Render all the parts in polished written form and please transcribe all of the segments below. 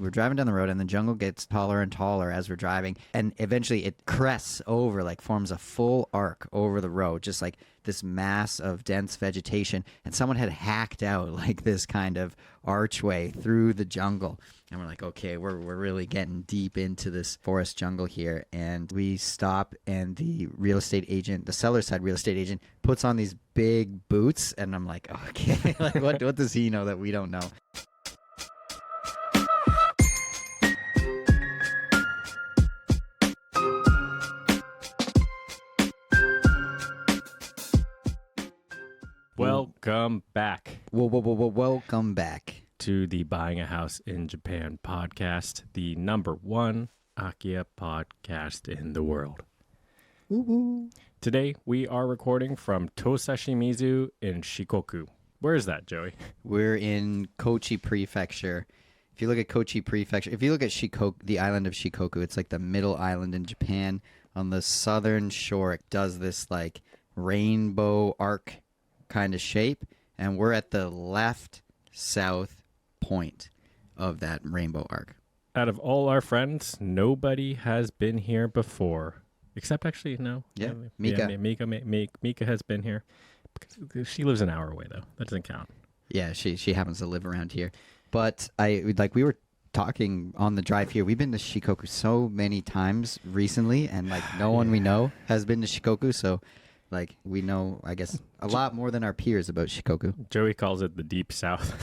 we're driving down the road, and the jungle gets taller and taller as we're driving, and eventually it crests over, like forms a full arc over the road, just like this mass of dense vegetation, and someone had hacked out like this kind of archway through the jungle. And we're like, okay, we're really getting deep into this forest jungle here. And we stop, and the real estate agent, the seller side real estate agent, puts on these big boots, and I'm like, okay, like what does he know that we don't know? Welcome back. Welcome back to the Buying a House in Japan podcast, the #1 akiya podcast in the world. Woo-hoo. Today, we are recording from Tosashimizu in Shikoku. Where is that, Joey? We're in Kochi Prefecture. If you look at Kochi Prefecture, if you look at Shikoku, the island of Shikoku, it's like the middle island in Japan. On the southern shore, it does this like rainbow arc kind of shape, and we're at the left south point of that rainbow arc. Out of all our friends, nobody has been here before, except actually Yeah, Mika. Mika has been here. She lives an hour away though. That doesn't count. Yeah, she happens to live around here. But we were talking on the drive here. We've been to Shikoku so many times recently, and like no one we know has been to Shikoku, so like we know, I guess, a lot more than our peers about Shikoku. Joey calls it the deep south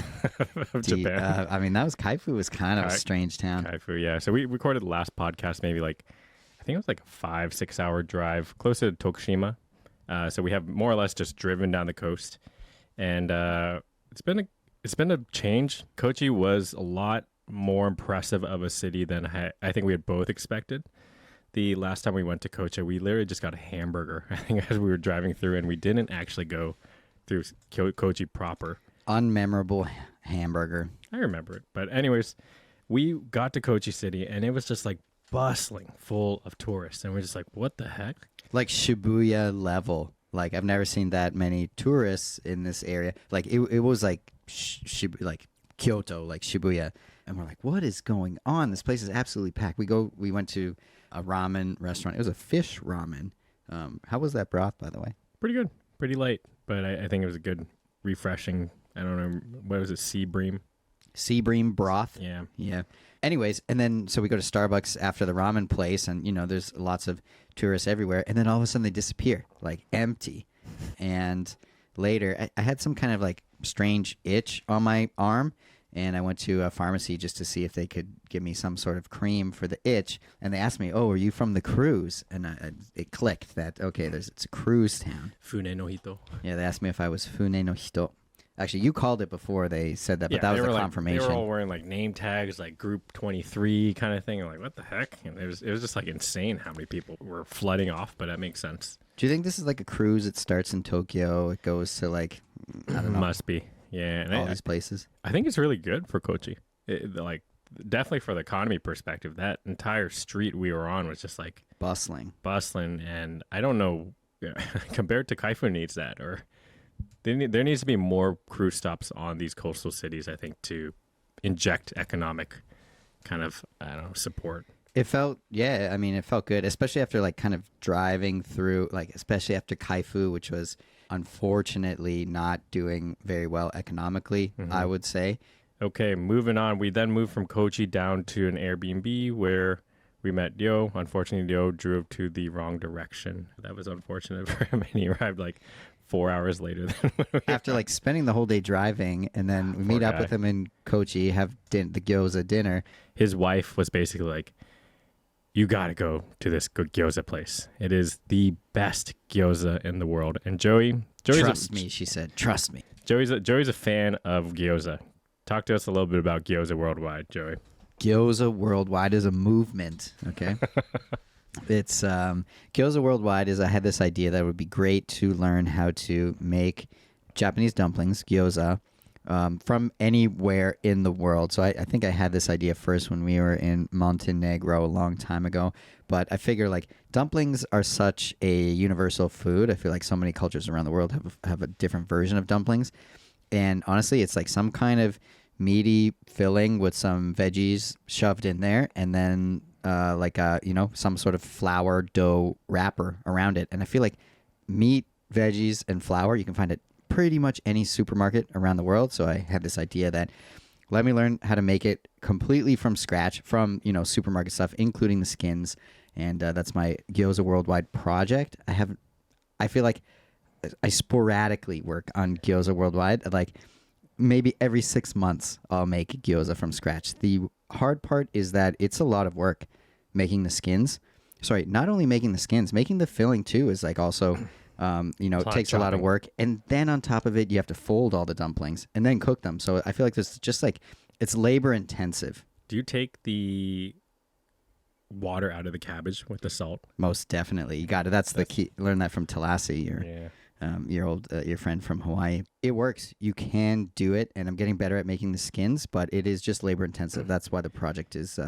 of Japan. I mean, Kaifu was kind of a strange town. Kaifu, yeah. So we recorded the last podcast, maybe I think it was like a 5-6 hour drive closer to Tokushima. So we have more or less just driven down the coast, and it's been a change. Kochi was a lot more impressive of a city than I think we had both expected. The last time we went to Kochi, we literally just got a hamburger, I think, as we were driving through, and we didn't actually go through Kochi proper. Unmemorable hamburger. I remember it. But anyways, we got to Kochi City, and it was just like bustling full of tourists. And we're just like, what the heck? Like Shibuya level. Like, I've never seen that many tourists in this area. Like, it was like like Kyoto, like Shibuya. And we're like, what is going on? This place is absolutely packed. We went to a ramen restaurant. It was a fish ramen. How was that broth, by the way? Pretty good. Pretty light. But I think it was a good, refreshing, I don't know, what was it, sea bream? Sea bream broth? Yeah. Yeah. Anyways, and then so we go to Starbucks after the ramen place, and, there's lots of tourists everywhere. And then all of a sudden they disappear, like empty. And later, I had some kind of like strange itch on my arm. And I went to a pharmacy just to see if they could give me some sort of cream for the itch. And they asked me, "Oh, are you from the cruise?" And it clicked that, okay, it's a cruise town. Fune no hito. Yeah, they asked me if I was Fune no hito. Actually, you called it before they said that, but that was the confirmation. They were all wearing like name tags, like Group 23 kind of thing. I'm like, what the heck? And it was just like insane how many people were flooding off, but that makes sense. Do you think this is like a cruise? It starts in Tokyo. It goes to like, I don't know. Must be. Yeah, and all these places. I think it's really good for Kochi. Like, definitely for the economy perspective, that entire street we were on was just like bustling, and I don't know, compared to Kaifu needs that, or there needs to be more cruise stops on these coastal cities, I think, to inject economic kind of, I don't know, support. It felt good, especially after like kind of driving through, like especially after Kaifu, which was unfortunately not doing very well economically, I would say. Okay, moving on. We then moved from Kochi down to an Airbnb where we met Dio. Unfortunately, Dio drove to the wrong direction. That was unfortunate for him, and he arrived like 4 hours later than after like spending the whole day driving, and then we meet up with him in Kochi, have the gyoza dinner. His wife was basically like, you got to go to this good gyoza place. It is the best gyoza in the world. And Joey's trust me, she said. Trust me. Joey's a fan of gyoza. Talk to us a little bit about Gyoza Worldwide, Joey. Gyoza Worldwide is a movement, okay? It's Gyoza Worldwide I had this idea that it would be great to learn how to make Japanese dumplings, gyoza, from anywhere in the world. So I think I had this idea first when we were in Montenegro a long time ago. But I figure like dumplings are such a universal food. I feel like so many cultures around the world have a different version of dumplings. And honestly, it's like some kind of meaty filling with some veggies shoved in there, and then some sort of flour dough wrapper around it. And I feel like meat, veggies, and flour you can find at pretty much any supermarket around the world. So I had this idea that let me learn how to make it completely from scratch, from supermarket stuff, including the skins. And that's my Gyoza Worldwide project. I feel like I sporadically work on Gyoza Worldwide. Like maybe every 6 months I'll make gyoza from scratch. The hard part is that it's a lot of work making the skins. Sorry, not only making the skins, making the filling too is like also, takes a lot of work. And then on top of it, you have to fold all the dumplings and then cook them. So I feel like this is just like, it's labor intensive. Do you take the water out of the cabbage with the salt? Most definitely. You got it. That's the key. Learn that from Talasi, your friend from Hawaii. It works. You can do it, and I'm getting better at making the skins, but it is just labor intensive. That's why the project is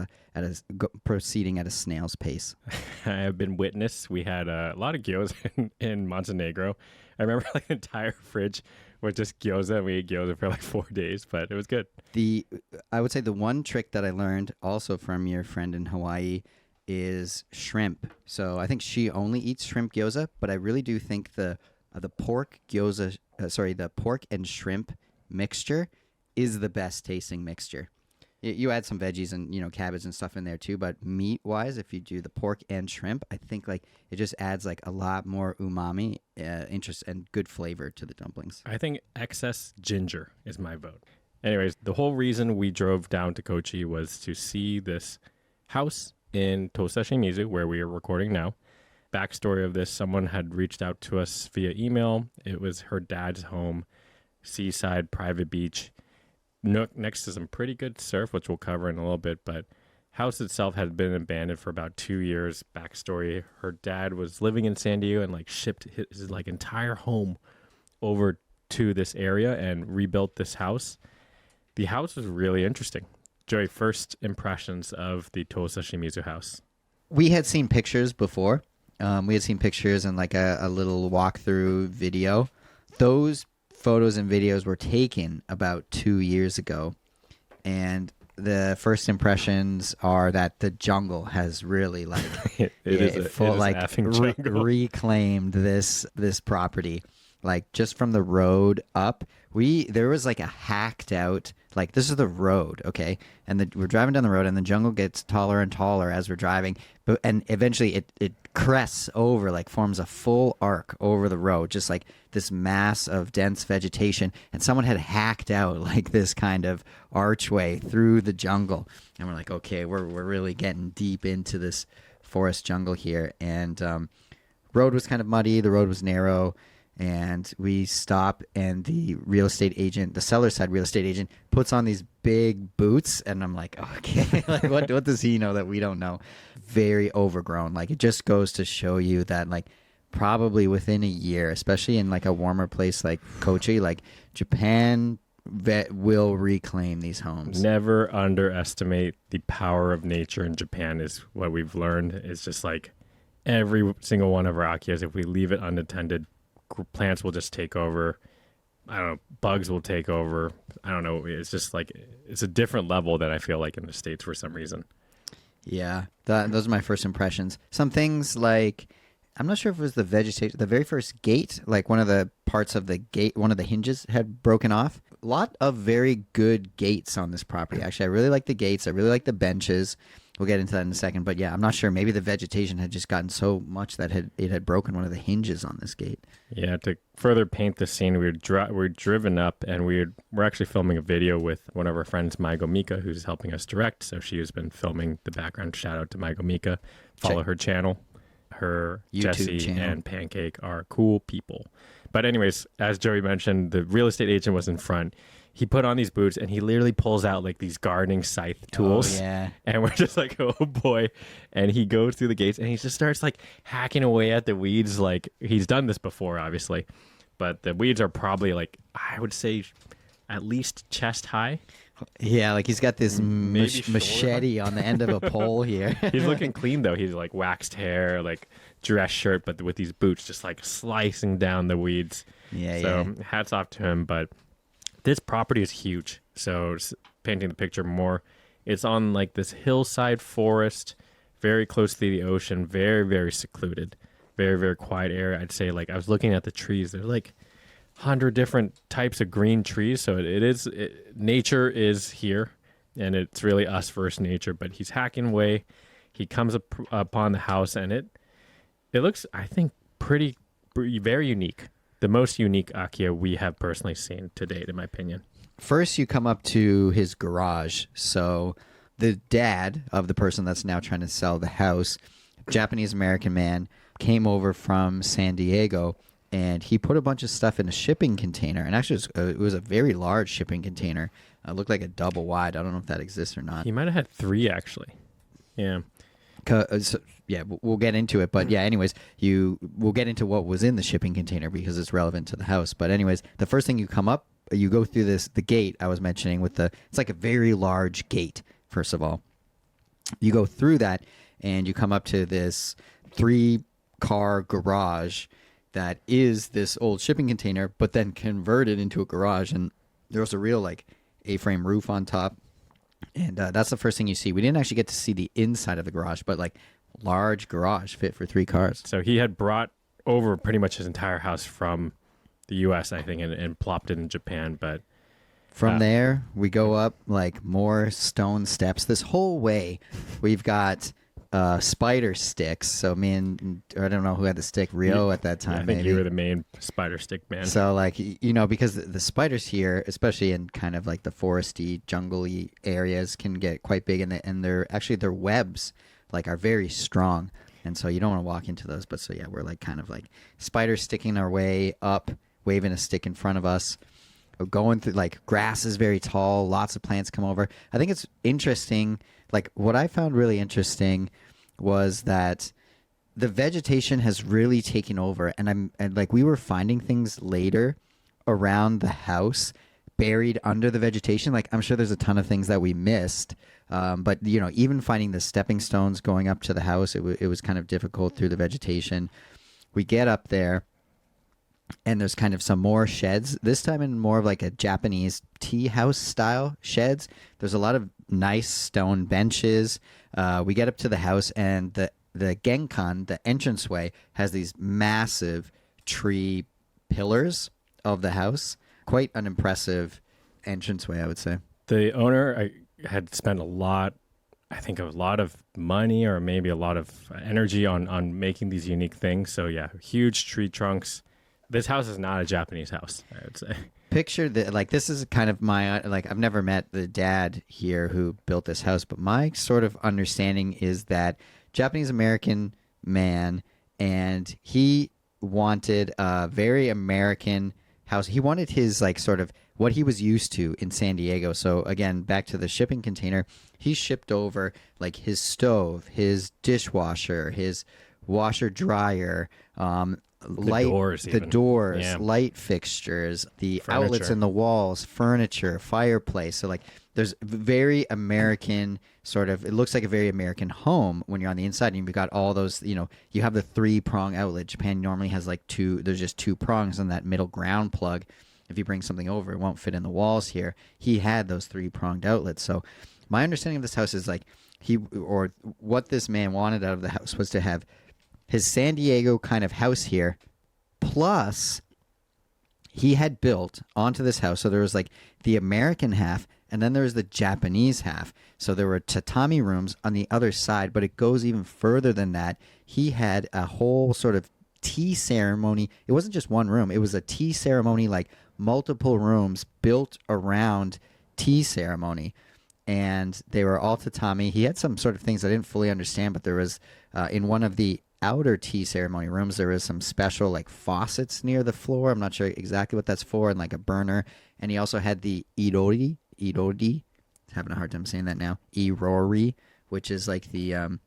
proceeding at a snail's pace. I have been witness. We had a lot of gyoza in Montenegro. I remember like the entire fridge was just gyoza, and we ate gyoza for like 4 days, but it was good. I would say the one trick that I learned also from your friend in Hawaii is shrimp. So I think she only eats shrimp gyoza, but I really do think the pork gyoza, the pork and shrimp mixture is the best tasting mixture. You add some veggies and cabbage and stuff in there too, but meat wise, if you do the pork and shrimp, I think like it just adds like a lot more umami, interest and good flavor to the dumplings. I think excess ginger is my vote. Anyways, the whole reason we drove down to Kochi was to see this house in Tosashimizu, where we are recording now. Backstory of this, someone had reached out to us via email. It was her dad's home, Seaside, private beach, next to some pretty good surf, which we'll cover in a little bit, but house itself had been abandoned for about 2 years. Backstory, her dad was living in San Diego and like shipped his like entire home over to this area and rebuilt this house. The house was really interesting. Joey, first impressions of the Tosashimizu house. We had seen pictures before. We had seen pictures and like a little walkthrough video. Those photos and videos were taken about 2 years ago. And the first impressions are that the jungle has really like reclaimed this property. Like just from the road up, there was like a hacked out, like this is the road, okay? And we're driving down the road and the jungle gets taller and taller as we're driving. And eventually it crests over, like forms a full arc over the road, just like this mass of dense vegetation. And someone had hacked out like this kind of archway through the jungle. And we're like, okay, we're really getting deep into this forest jungle here. And road was kind of muddy. The road was narrow. And we stop, and the seller side real estate agent puts on these big boots, and I'm like, okay, like what does he know that we don't know? Very overgrown. Like it just goes to show you that like probably within a year, especially in like a warmer place like Kochi, like Japan will reclaim these homes. Never underestimate the power of nature in Japan is what we've learned. It's just like every single one of our akiyas, if we leave it unattended, plants will just take over. I don't know, bugs will take over. I don't know. It's just like, it's a different level than I feel like in the States for some reason. Yeah, those are my first impressions. Some things like, I'm not sure if it was the vegetation, the very first gate, like one of the parts of the gate, one of the hinges had broken off. A lot of very good gates on this property. Actually, I really like the gates. I really like the benches. We'll get into that in a second. But yeah, I'm not sure. Maybe the vegetation had just gotten so much that it had broken one of the hinges on this gate. Yeah, to further paint the scene, we're driven up, and we're actually filming a video with one of our friends, Maigo Mika, who's helping us direct. So she has been filming the background. Shout out to Maigo Mika. Follow her channel. Her, YouTube Jesse, channel. and Pancake are cool people. But anyways, as Joey mentioned, the real estate agent was in front. He put on these boots and he literally pulls out like these gardening scythe tools. Oh, yeah. And we're just like, oh boy. And he goes through the gates and he just starts like hacking away at the weeds. Like he's done this before, obviously. But the weeds are probably like, I would say at least chest high. Yeah, like he's got this machete on the end of a pole here. He's looking clean though. He's like waxed hair, like dress shirt, but with these boots just like slicing down the weeds. Yeah, so hats off to him. But this property is huge. So painting the picture more, it's on like this hillside forest, very close to the ocean, very, very secluded, very, very quiet area. I'd say like I was looking at the trees. There's like 100 different types of green trees. So nature is here, and it's really us versus nature. But he's hacking away. He comes upon the house, and it looks, I think, very unique. The most unique akiya we have personally seen to date, in my opinion. First, you come up to his garage. So the dad of the person that's now trying to sell the house, Japanese-American man, came over from San Diego, and he put a bunch of stuff in a shipping container. And actually, it was a very large shipping container. It looked like a double wide. I don't know if that exists or not. He might have had 3, actually. Yeah. Yeah, we'll get into it. But yeah, anyways, we'll get into what was in the shipping container because it's relevant to the house. But anyways, the first thing you go through the gate I was mentioning it's like a very large gate, first of all. You go through that and you come up to this 3-car garage that is this old shipping container, but then converted into a garage. And there's a real like A-frame roof on top. And that's the first thing you see. We didn't actually get to see the inside of the garage, but like large garage fit for 3 cars. So he had brought over pretty much his entire house from the U.S., I think, and plopped it in Japan. But from there, we go up like more stone steps. This whole way, we've got spider sticks. So me and I don't know who had the stick, Rio at that time. I think maybe you were the main spider stick man. So like because the spiders here, especially in kind of like the foresty, jungly areas, can get quite big, and their webs like are very strong, and so you don't want to walk into those. But so yeah, we're like kind of like spiders sticking our way up, waving a stick in front of us. Going through like grass is very tall, lots of plants come over. I think it's interesting. Like what I found really interesting was that the vegetation has really taken over, and like we were finding things later around the house buried under the vegetation. Like I'm sure there's a ton of things that we missed, but even finding the stepping stones going up to the house, it was kind of difficult through the vegetation. We get up there, and there's kind of some more sheds, this time in more of like a Japanese tea house style sheds. There's a lot of nice stone benches. We get up to the house, and the genkan, the entranceway, has these massive tree pillars of the house. Quite an impressive entranceway, I would say. The owner had spent a lot of money or maybe a lot of energy on making these unique things. So yeah, huge tree trunks. This house is not a Japanese house, I would say. Picture that, like, this is kind of my, like, I've never met the dad here who built this house, but my sort of understanding is that Japanese American man, and he wanted a very American house. He wanted his, like, sort of what he was used to in San Diego. So again, back to the shipping container, he shipped over like his stove, his dishwasher, his washer dryer, the doors, yeah. Light fixtures, the Furniture. outlets in the walls, furniture, fireplace. So like there's very American sort of, it looks like a very American home when you're on the inside, and you've got all those, you have the 3-prong outlet. Japan normally has like there's just 2 prongs on that middle ground plug. If you bring something over, it won't fit in the walls here. He had those 3-pronged outlets. So my understanding of this house is like what this man wanted out of the house was to have his San Diego kind of house here, plus he had built onto this house. So there was like the American half, and then there was the Japanese half. So there were tatami rooms on the other side, but it goes even further than that. He had a whole sort of tea ceremony. It wasn't just one room. It was a tea ceremony, like multiple rooms built around tea ceremony. And they were all tatami. He had some sort of things I didn't fully understand, but there was in one of the outer tea ceremony rooms, there is some special like faucets near the floor. I'm not sure exactly what that's for, and like a burner. And he also had the irori, having a hard time saying that now, irori, which is like the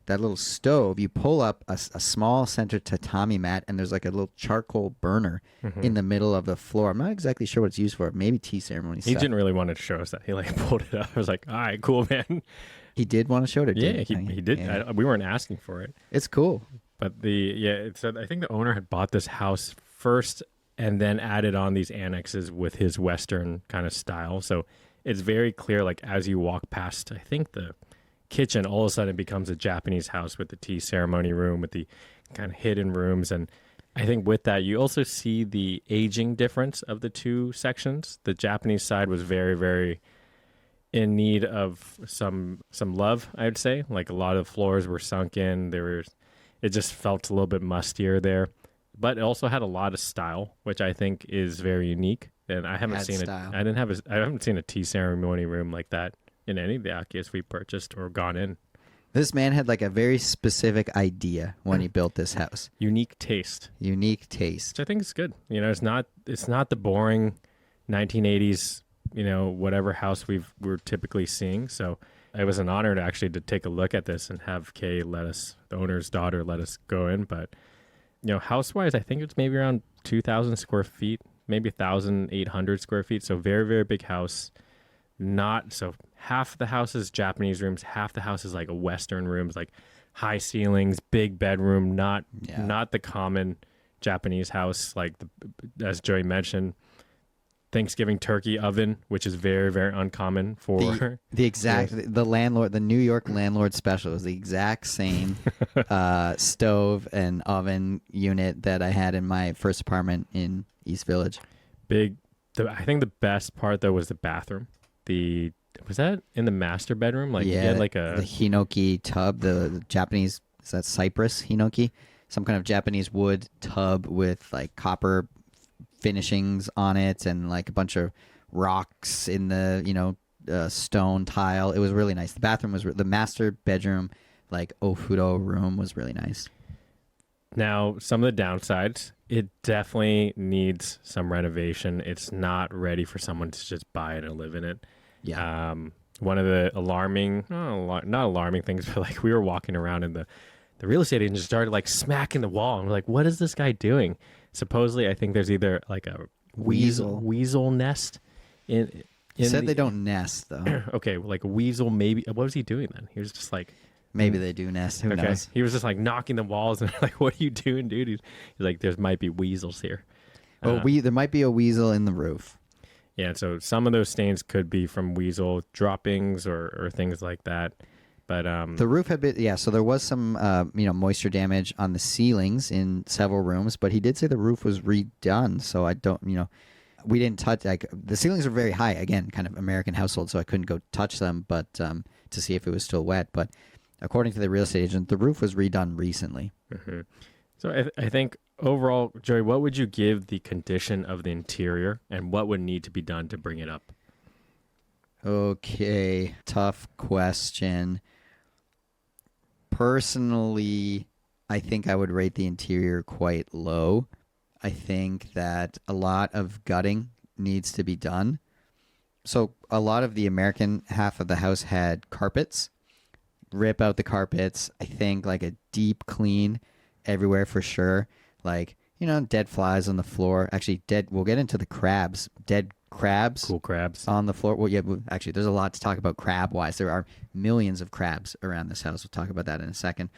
that little stove. You pull up a small center tatami mat, and there's like a little charcoal burner in the middle of the floor. I'm not exactly sure what it's used for. Maybe tea ceremony stuff. He didn't really want to show us that. He like pulled it up. I was like, all right, cool, man. He did want to show it. Yeah, he did. Yeah. We weren't asking for it. It's cool. But it said, I think the owner had bought this house first and then added on these annexes with his Western kind of style. So it's very clear, like as you walk past, I think the kitchen, all of a sudden it becomes a Japanese house with the tea ceremony room, with the kind of hidden rooms. And I think with that, you also see the aging difference of the two sections. The Japanese side was very, very in need of some love, I would say. Like a lot of floors were sunk in. It just felt a little bit mustier there. But it also had a lot of style, which I think is very unique. And I haven't seen style. I haven't seen a tea ceremony room like that in any of the akiyas we purchased or gone in. This man had like a very specific idea when he built this house. Unique taste. Unique taste. Which I think is good. You know, it's not the boring 1980s, you know, whatever house we're typically seeing. So it was an honor to take a look at this and have Kay the owner's daughter, let us go in. But, you know, house-wise, I think it's maybe around 2,000 square feet, maybe 1,800 square feet. So very, very big house. So half the house is Japanese rooms, half the house is like a Western rooms, like high ceilings, big bedroom, not the common Japanese house, like as Joey mentioned, Thanksgiving turkey oven, which is very, very uncommon for the landlord, the New York landlord special is the exact same stove and oven unit that I had in my first apartment in East Village. I think the best part though was the bathroom. Was that in the master bedroom? Like, you had like the hinoki tub, the Japanese, is that cypress hinoki? Some kind of Japanese wood tub with like copper finishings on it and like a bunch of rocks in the, you know, stone tile. It was really nice. The bathroom was the master bedroom, like ofuro room, was really nice. Now, some of the downsides, it definitely needs some renovation. It's not ready for someone to just buy it and live in it. Yeah. One of the not alarming things, but like we were walking around and the real estate agent just started like smacking the wall. And we're like, what is this guy doing? Supposedly, I think there's either like a weasel nest in He said they don't nest, though. Okay, like a weasel, maybe. What was he doing then? He was just like... Maybe they do nest. Who knows? He was just like knocking the walls and like, what are you doing, dude? He's like, there might be weasels here. There might be a weasel in the roof. Yeah, so some of those stains could be from weasel droppings or things like that. But the roof had been, so there was some moisture damage on the ceilings in several rooms, but he did say the roof was redone. So I don't, we didn't touch, like, the ceilings are very high, again, kind of American household, so I couldn't go touch them, but to see if it was still wet. But according to the real estate agent, the roof was redone recently. Mm-hmm. So I think overall, Joey, what would you give the condition of the interior and what would need to be done to bring it up? Okay, tough question. Personally, I think I would rate the interior quite low. I think that a lot of gutting needs to be done. So a lot of the American half of the house had carpets. Rip out the carpets. I think like a deep clean everywhere for sure. Like, dead flies on the floor. Actually, we'll get into the crabs. Dead crabs. Cool crabs. On the floor. Well, yeah, actually, there's a lot to talk about crab-wise. There are millions of crabs around this house. We'll talk about that in a second.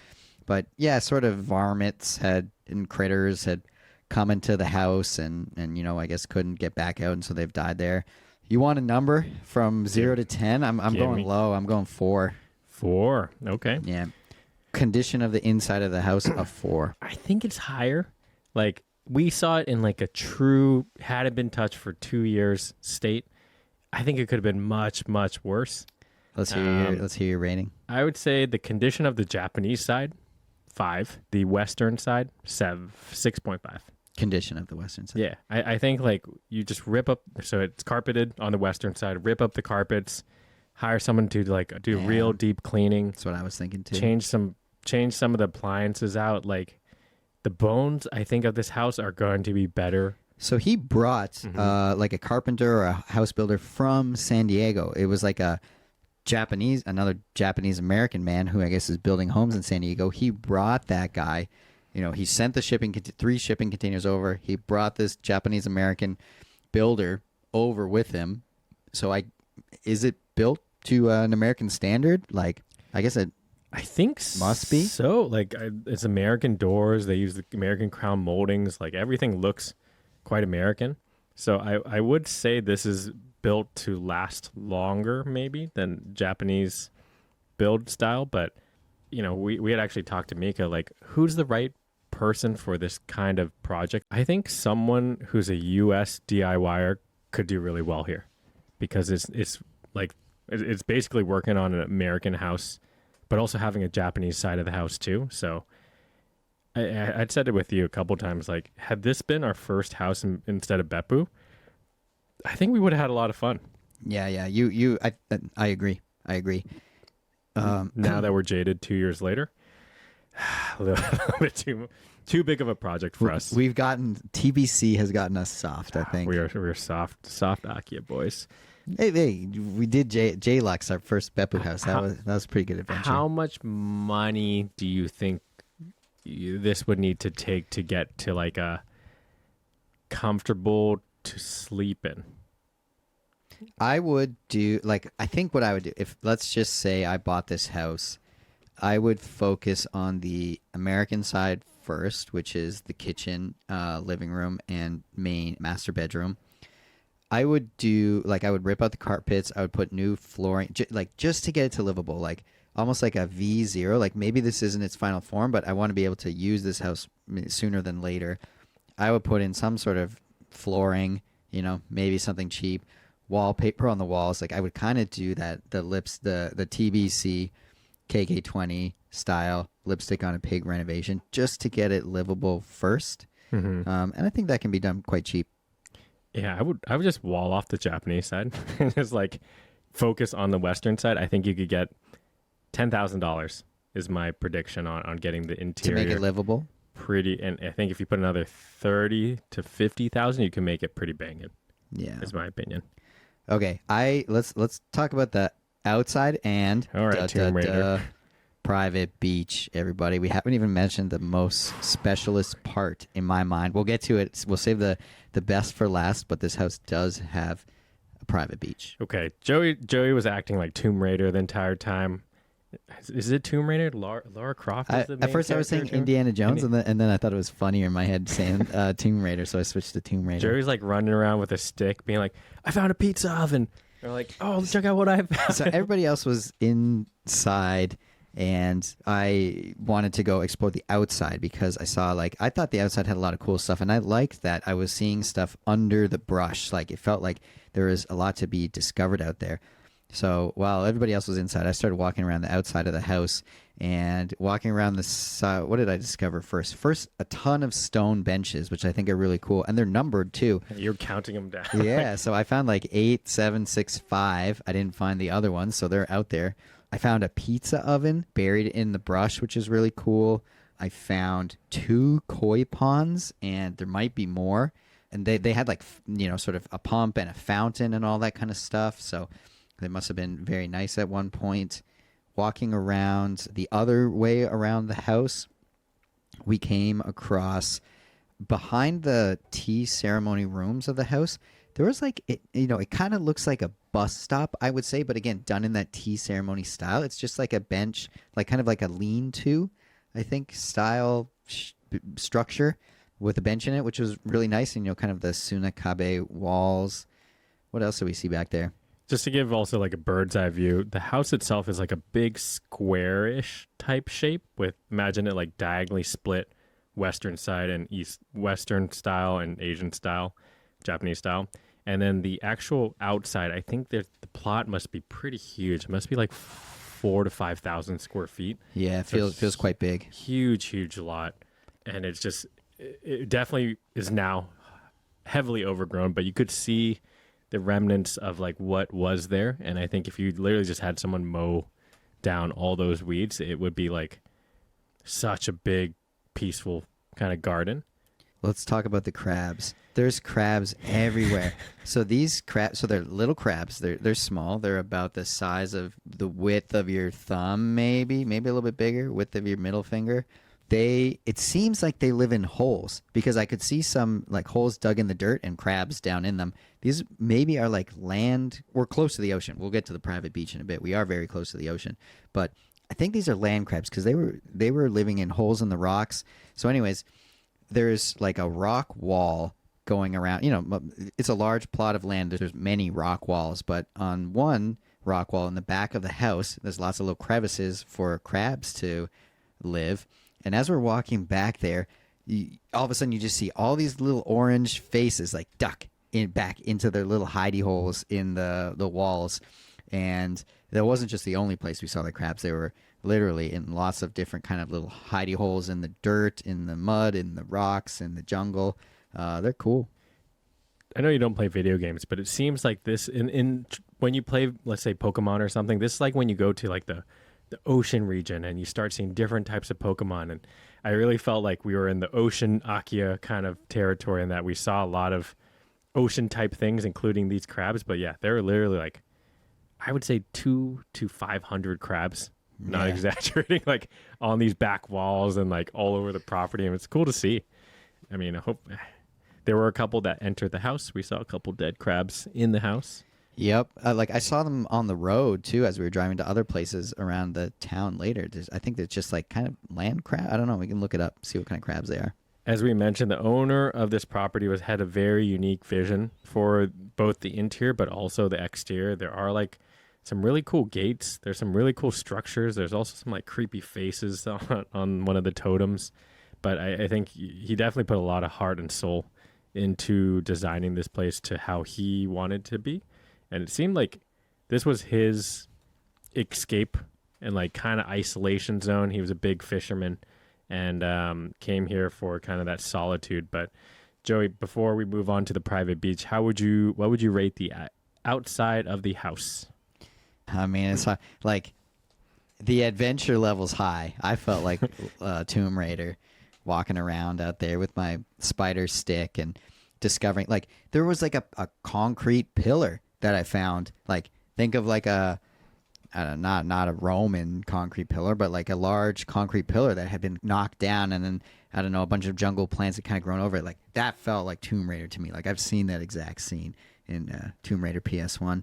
But yeah, sort of varmints and critters had come into the house and I guess couldn't get back out, and so they've died there. You want a number from 0 to 10? I'm going low. I'm going 4. 4. Okay. Yeah. Condition of the inside of the house, a 4. I think it's higher. Like, we saw it in like a true, had it been touched for 2 years state. I think it could have been much, much worse. Let's hear your rating. I would say the condition of the Japanese side, 5. The Western side, 6.5. Condition of the Western side. Yeah. I think like you just rip up, so it's carpeted on the Western side, rip up the carpets, hire someone to like do real deep cleaning. That's what I was thinking too. Change some of the appliances out. Like the bones, I think, of this house are going to be better. So he brought like a carpenter or a house builder from San Diego. It was like another Japanese American man who I guess is building homes in San Diego. He brought that guy. He sent the 3 shipping containers over. He brought this Japanese American builder over with him. So is it built to an American standard? Like, I guess it. I think must be. So, like, it's American doors. They use the American crown moldings. Like, everything looks quite American. So I would say this is built to last longer maybe than Japanese build style. But, we had actually talked to Mika, like, who's the right person for this kind of project? I think someone who's a US DIYer could do really well here, because it's basically working on an American house, but also having a Japanese side of the house too. So I'd said it with you a couple times, like, had this been our first house instead of Beppu, I think we would have had a lot of fun. Yeah. I agree. Now that we're jaded 2 years later, a little bit too big of a project for us. TBC has gotten us soft, I think. We're soft akiya boys. Hey, we did J-Lux, our first Beppu house. That was a pretty good adventure. How much money do you think this would need to take to get to like a comfortable to sleep in? I think what I would do, if let's just say I bought this house, I would focus on the American side first, which is the kitchen, living room, and main master bedroom. I would rip out the carpets. I would put new flooring, just to get it to livable, like almost like a V0. Like, maybe this isn't its final form, but I want to be able to use this house sooner than later. I would put in some sort of flooring, maybe something cheap, wallpaper on the walls. Like, I would kind of do that, the TBC KK20 style lipstick on a pig renovation, just to get it livable first. Mm-hmm. And I think that can be done quite cheap. Yeah, I would just wall off the Japanese side and just like focus on the Western side. I think you could get $10,000 is my prediction on getting the interior to make it livable. Pretty, and I think if you put another 30 to 50,000, you can make it pretty banging. Yeah, is my opinion. Okay, let's talk about the outside and all right, Tomb Raider. Private beach, everybody. We haven't even mentioned the most specialist part in my mind. We'll get to it. We'll save the best for last, but this house does have a private beach. Okay, Joey was acting like Tomb Raider the entire time. Is it Tomb Raider? Laura Croft is the main at first I was saying Indiana Jones, and then I thought it was funnier in my head saying Tomb Raider, so I switched to Tomb Raider. Joey's like running around with a stick being like, I found a pizza oven. They're like, oh, check out what I found. So everybody else was inside, and I wanted to go explore the outside because I thought the outside had a lot of cool stuff, and I liked that I was seeing stuff under the brush. Like, it felt like there was a lot to be discovered out there. So while everybody else was inside, I started walking around the outside of the house and walking around the side. What did I discover first? First, a ton of stone benches, which I think are really cool, and they're numbered too. You're counting them down. Yeah, so I found like 8, 7, 6, 5. I didn't find the other ones, so they're out there. I found a pizza oven buried in the brush, which is really cool. I found 2 koi ponds, and there might be more. And they had like, sort of a pump and a fountain and all that kind of stuff. So they must have been very nice at one point. Walking around the other way around the house, we came across behind the tea ceremony rooms of the house. There was like, it kind of looks like a bus stop, I would say, but again, done in that tea ceremony style. It's just like a bench, like kind of like a lean-to, I think, style structure with a bench in it, which was really nice. And, kind of the Sunakabe walls. What else do we see back there? Just to give also like a bird's eye view, the house itself is like a big square-ish type shape with, imagine it like diagonally split Western side and East Western style and Asian style, Japanese style. And then the actual outside, I think the plot must be pretty huge. It must be like 4,000 to 5,000 square feet. Yeah, it feels quite big. Huge lot. And it's just, it definitely is now heavily overgrown, but you could see the remnants of like what was there. And I think if you literally just had someone mow down all those weeds, it would be like such a big, peaceful kind of garden. Let's talk about the crabs. There's crabs everywhere. So these crabs, so they're little crabs. They're small. They're about the size of the width of your thumb, maybe a little bit bigger, width of your middle finger. It seems like they live in holes because I could see some like holes dug in the dirt and crabs down in them. These maybe are like land. We're close to the ocean. We'll get to the private beach in a bit. We are very close to the ocean, but I think these are land crabs because they were living in holes in the rocks. So anyways, there's like a rock wall going around. You know, it's a large plot of land. There's many rock walls, but on one rock wall in the back of the house, there's lots of little crevices for crabs to live. And as we're walking back there, all of a sudden you just see all these little orange faces like duck back into their little hidey holes in the walls. And that wasn't just the only place we saw the crabs. They were literally in lots of different kind of little hidey holes in the dirt, in the mud, in the rocks, in the jungle. They're cool. I know you don't play video games, but it seems like this in when you play, let's say Pokemon or something, this is like when you go to like the ocean region and you start seeing different types of Pokemon. And I really felt like we were in the ocean akiya kind of territory, and that we saw a lot of ocean type things, including these crabs. But yeah, there were literally like, I would say 200 to 500 crabs, not exaggerating, like on these back walls and like all over the property. And it's cool to see. I mean, I hope there were a couple that entered the house. We saw a couple dead crabs in the house. Yep. Like I saw them on the road too as we were driving to other places around the town later. I think it's just like kind of land crab. I don't know. We can look it up, see what kind of crabs they are. As we mentioned, the owner of this property had a very unique vision for both the interior but also the exterior. There are like some really cool gates. There's some really cool structures. There's also some like creepy faces on one of the totems. But I think he definitely put a lot of heart and soul into designing this place to how he wanted to be. And it seemed like this was his escape and like kind of isolation zone. He was a big fisherman and came here for kind of that solitude. But Joey, before we move on to the private beach, what would you rate the outside of the house? I mean, it's like the adventure level's high. I felt like Tomb Raider walking around out there with my spider stick and discovering, like, there was like a concrete pillar that I found. Like, think of like a, I don't know, not a Roman concrete pillar, but like a large concrete pillar that had been knocked down, and then, I don't know, a bunch of jungle plants had kind of grown over it. Like, that felt like Tomb Raider to me. Like, I've seen that exact scene in Tomb Raider PS1.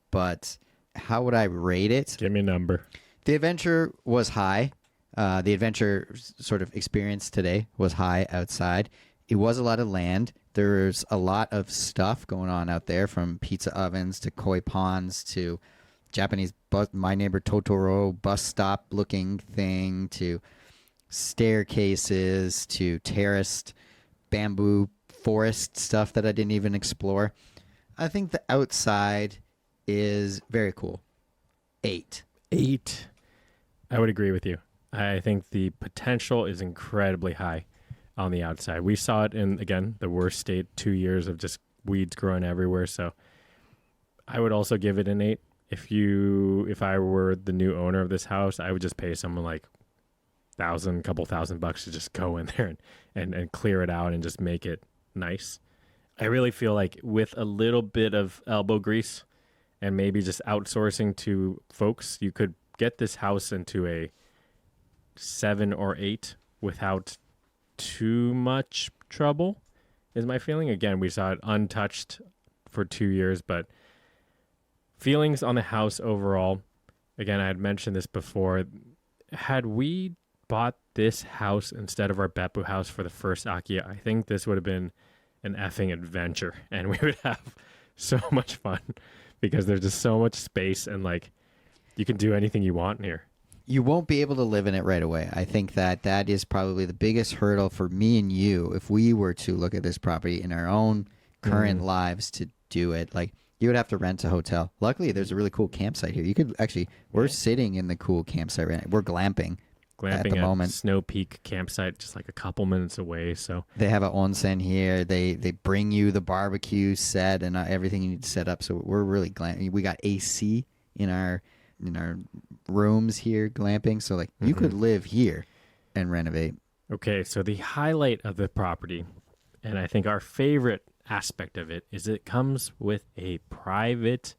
But how would I rate it? Give me a number. The adventure was high. The adventure sort of experience today was high outside. It was a lot of land. There's a lot of stuff going on out there, from pizza ovens to koi ponds to Japanese My Neighbor Totoro bus stop looking thing to staircases to terraced bamboo forest stuff that I didn't even explore. I think the outside is very cool. 8. I would agree with you. I think the potential is incredibly high on the outside. We saw it in, again, the worst state, 2 years of just weeds growing everywhere. So I would also give it an 8. If I were the new owner of this house, I would just pay someone like couple thousand bucks to just go in there and clear it out and just make it nice. I really feel like with a little bit of elbow grease and maybe just outsourcing to folks, you could get this house into a 7 or 8 without too much trouble, is my feeling. Again, we saw it untouched for 2 years, but feelings on the house overall, again, I had mentioned this before. Had we bought this house instead of our Beppu house for the first akiya, I think this would have been an effing adventure, and we would have so much fun because there's just so much space and like you can do anything you want in here. You won't be able to live in it right away. I think that is probably the biggest hurdle for me and you if we were to look at this property in our own current lives to do it. Like, you would have to rent a hotel. Luckily, there's a really cool campsite here. You could actually, we're sitting in the cool campsite right now. We're glamping at the moment. Snow Peak campsite, just like a couple minutes away. So they have an onsen here. They bring you the barbecue set and everything you need to set up. So we're really glamping. We got AC in our rooms here, glamping. So like you could live here and renovate. Okay, so the highlight of the property, and I think our favorite aspect of it, is it comes with a private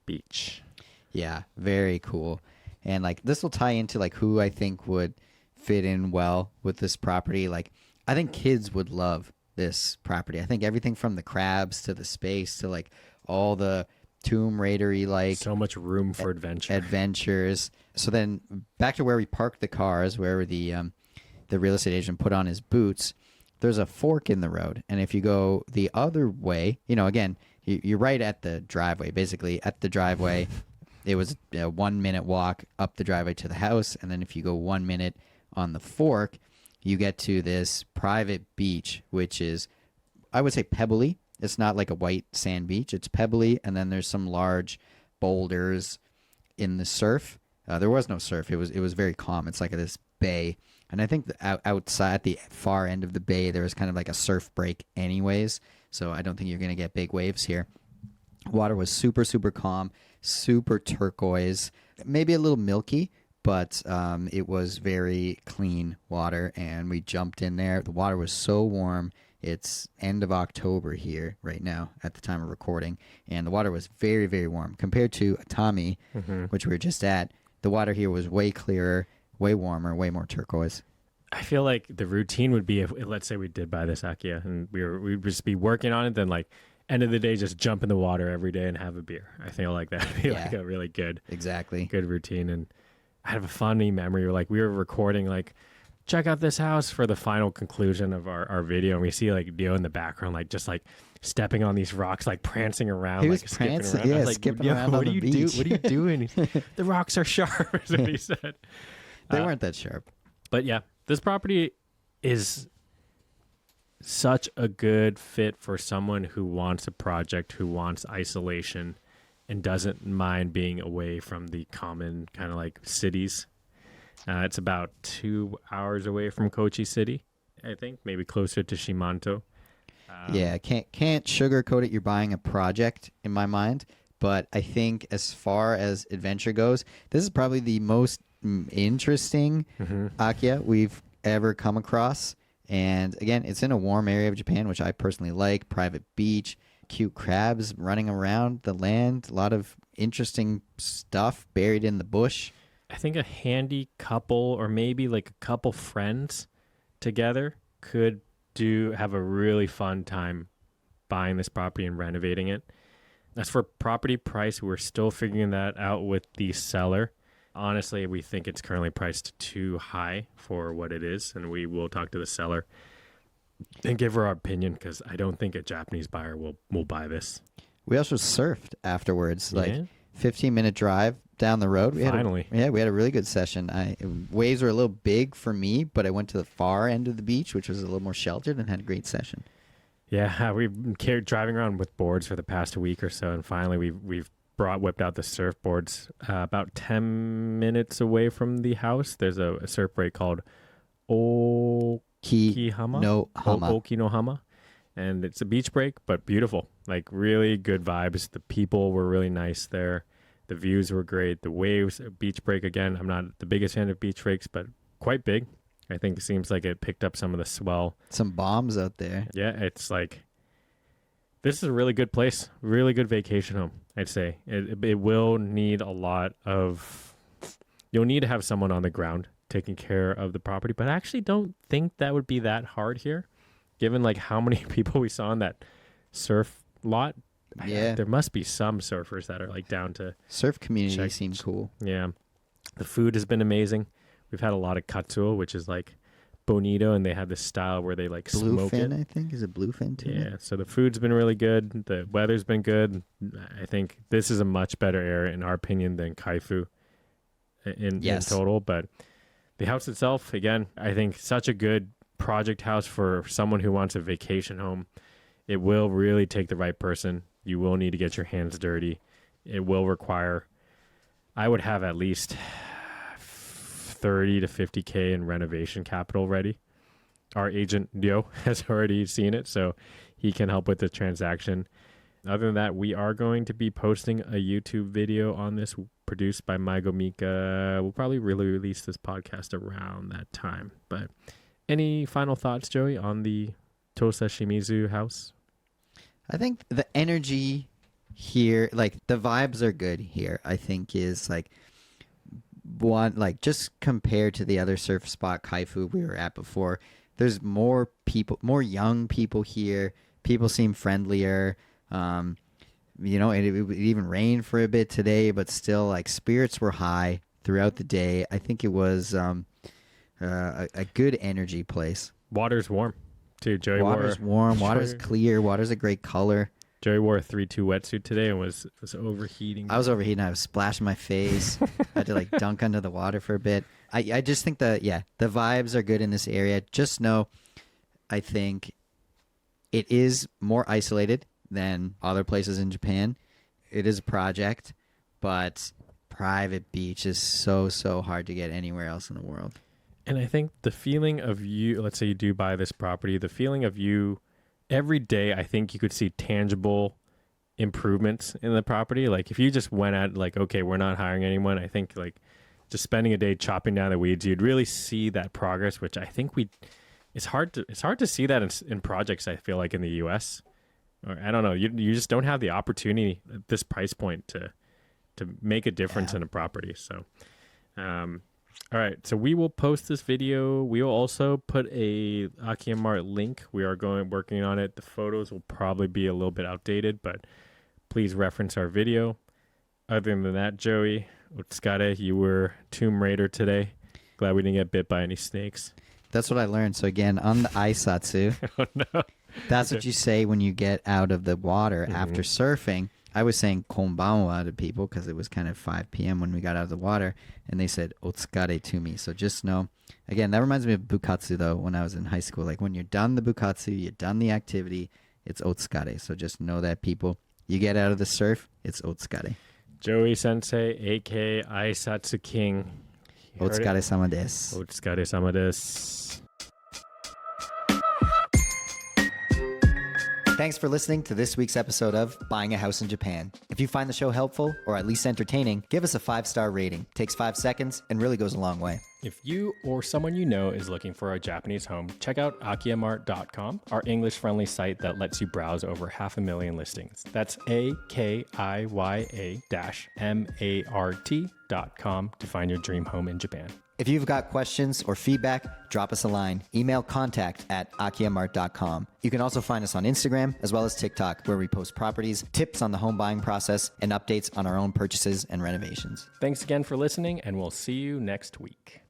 beach. Yeah, very cool. And like this will tie into like who I think would fit in well with this property. Like, I think kids would love this property. I think everything from the crabs to the space to like all the Tomb Raider-y, like so much room for adventures. So then back to where we parked the cars, where the real estate agent put on his boots. there's a fork in the road, and if you go the other way, again, you're right at the driveway. Basically, at the driveway, it was a 1 minute walk up the driveway to the house, and then if you go 1 minute on the fork, you get to this private beach, which is, I would say, pebbly. It's not like a white sand beach. It's pebbly, and then there's some large boulders in the surf. There was no surf. It was very calm. It's like this bay. And I think outside at the far end of the bay, there was kind of like a surf break anyways. So I don't think you're going to get big waves here. Water was super, super calm, super turquoise, maybe a little milky, but it was very clean water. And we jumped in there. The water was so warm. It's end of October here right now at the time of recording. And the water was very, very warm. Compared to Atami, which we were just at, the water here was way clearer, way warmer, way more turquoise. I feel like the routine would be if, let's say we did buy this akiya and we'd just be working on it, then like end of the day, just jump in the water every day and have a beer. I feel like that would be like a really good routine. And I have a funny memory where like we were recording like, check out this house for the final conclusion of our video, and we see like Dio in the background, like just like stepping on these rocks, like prancing around, he was like prancing, skipping around. I was like, skipping around on the beach. What are you doing? The rocks are sharp, is what he said. They weren't that sharp. But yeah, this property is such a good fit for someone who wants a project, who wants isolation, and doesn't mind being away from the common kind of like cities. It's about 2 hours away from Kochi City, I think, maybe closer to Shimanto. Yeah, can't sugarcoat it. You're buying a project in my mind, but I think as far as adventure goes, this is probably the most interesting akiya we've ever come across. And again, it's in a warm area of Japan, which I personally like. Private beach, cute crabs running around the land, a lot of interesting stuff buried in the bush. I think a handy couple or maybe like a couple friends together could have a really fun time buying this property and renovating it. As for property price, we're still figuring that out with the seller. Honestly, we think it's currently priced too high for what it is, and we will talk to the seller and give her our opinion, because I don't think a Japanese buyer will buy this. We also surfed afterwards, like 15-minute drive down the road. We Finally. we had a really good session. Waves were a little big for me, but I went to the far end of the beach, which was a little more sheltered, and had a great session. Yeah, we've been driving around with boards for the past week or so, and finally we've whipped out the surfboards. About 10 minutes away from the house, there's a surf break called Okinohama, and it's a beach break, but beautiful. Like really good vibes. The people were really nice there. The views were great. The waves, beach break again. I'm not the biggest fan of beach breaks, but quite big. I think it seems like it picked up some of the swell. Some bombs out there. Yeah, it's like, this is a really good place. Really good vacation home, I'd say. It will need a lot of, you'll need to have someone on the ground taking care of the property, but I actually don't think that would be that hard here, given like how many people we saw in that surf lot. Yeah, there must be some surfers that are like down to surf community. Seems cool. Yeah, the food has been amazing. We've had a lot of katsuo, which is like bonito, and they have this style where they like smoke it. Bluefin, I think, is it bluefin too? Yeah, so the food's been really good. The weather's been good. I think this is a much better area, in our opinion, than Kaifu in total. But the house itself, again, I think such a good project house for someone who wants a vacation home. It will really take the right person. You will need to get your hands dirty. It will require, I would have at least 30 to 50K in renovation capital ready. Our agent, Dio, has already seen it, so he can help with the transaction. Other than that, we are going to be posting a YouTube video on this produced by Maigo Mika. We'll probably really release this podcast around that time. But any final thoughts, Joey, on the Tosashimizu house? I think the energy here, like the vibes are good here, I think is like one, like just compared to the other surf spot, Kaifu, we were at before, there's more people, more young people here. People seem friendlier. It even rained for a bit today, but still like spirits were high throughout the day. I think it was a good energy place. Water's warm. too. Joey Water's warm. Water's clear. Water's a great color. Joey wore a 3-2 wetsuit today and was overheating. I was overheating. I was splashing my face. I had to like dunk under the water for a bit. I just think the vibes are good in this area. Just know, I think it is more isolated than other places in Japan. It is a project, but private beach is so hard to get anywhere else in the world. And I think the feeling of you, let's say you do buy this property, the feeling of you every day, I think you could see tangible improvements in the property. Like if you just went at like, okay, we're not hiring anyone, I think like just spending a day chopping down the weeds, you'd really see that progress, which I think it's hard to see that in projects, I feel like in the US. Or I don't know, you just don't have the opportunity at this price point to make a difference in a property. So all right, so we will post this video. We will also put a Akiya Mart link. We are working on it. The photos will probably be a little bit outdated, but please reference our video. Other than that, Joey, Utsukare, you were Tomb Raider today. Glad we didn't get bit by any snakes. That's what I learned. So again, on the aisatsu, Oh no. that's what you say when you get out of the water after surfing. I was saying konbanwa to people because it was kind of 5 p.m. when we got out of the water, and they said otsukare to me. So just know, again, that reminds me of bukatsu, though, when I was in high school. Like when you're done the bukatsu, you're done the activity, it's otsukare. So just know that, people. You get out of the surf, it's otsukare. Joey Sensei, a.k.a. Aisatsu King. Otsukare-sama desu. Otsukare-sama desu. Thanks for listening to this week's episode of Buying a House in Japan. If you find the show helpful, or at least entertaining, give us a 5-star rating. Takes 5 seconds and really goes a long way. If you or someone you know is looking for a Japanese home, check out akiyamart.com, our English-friendly site that lets you browse over 500,000 listings. That's akiya-mart.com to find your dream home in Japan. If you've got questions or feedback, drop us a line. Email contact@akiyamart.com. You can also find us on Instagram as well as TikTok, where we post properties, tips on the home buying process, and updates on our own purchases and renovations. Thanks again for listening, and we'll see you next week.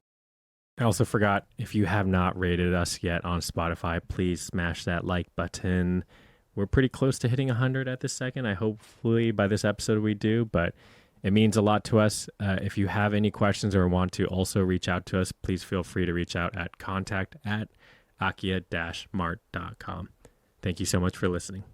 I also forgot, if you have not rated us yet on Spotify, please smash that like button. We're pretty close to hitting 100 at this second. Hopefully by this episode we do, but it means a lot to us. If you have any questions or want to also reach out to us, please feel free to reach out at contact@akiya-mart.com. Thank you so much for listening.